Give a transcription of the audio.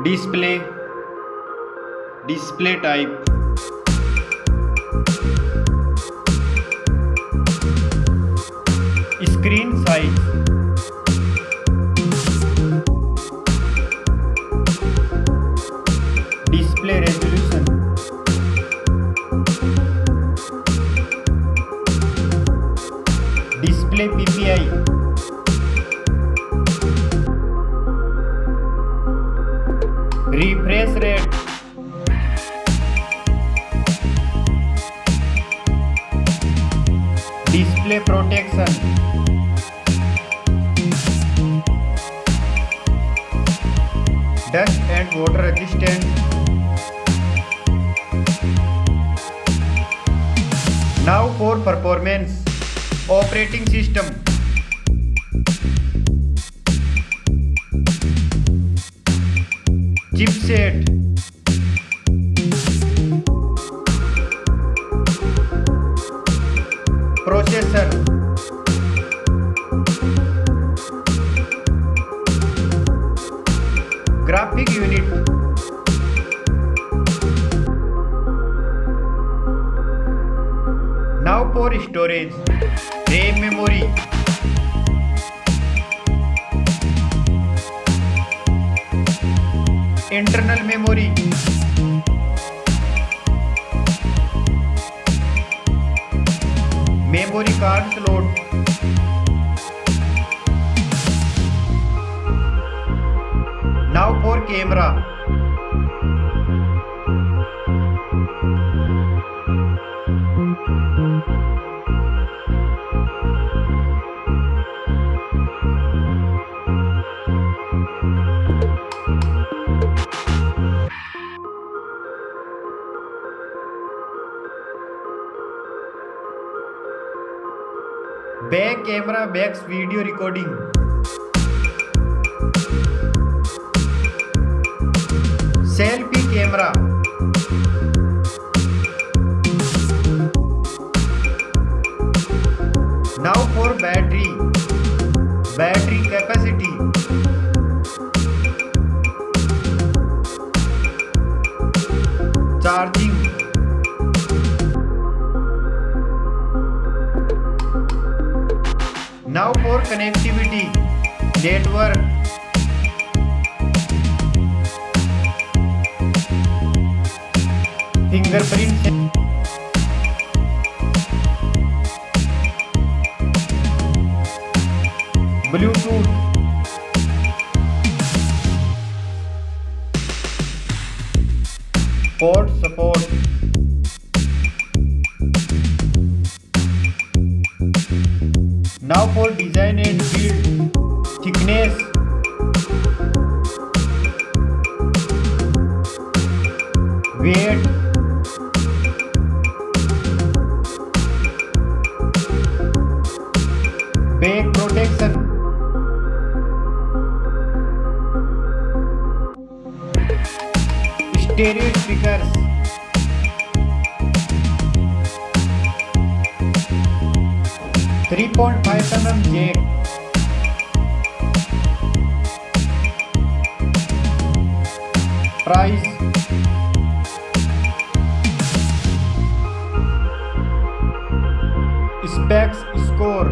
display, display type, screen size, display resolution, display PPI, refresh rate, display protection, dust and water resistant. Now for performance. Operating system, chipset, processor, graphic unit, now for storage, RAM memory, internal memory, memory card slot, now for camera, back camera backs video recording, selfie camera, now for battery, battery capacity, charging, now for connectivity, network, fingerprint, Bluetooth, port support, now for design and build, thickness, weight, back protection, stereo speakers, 3.5 mm jack, price, specs, score.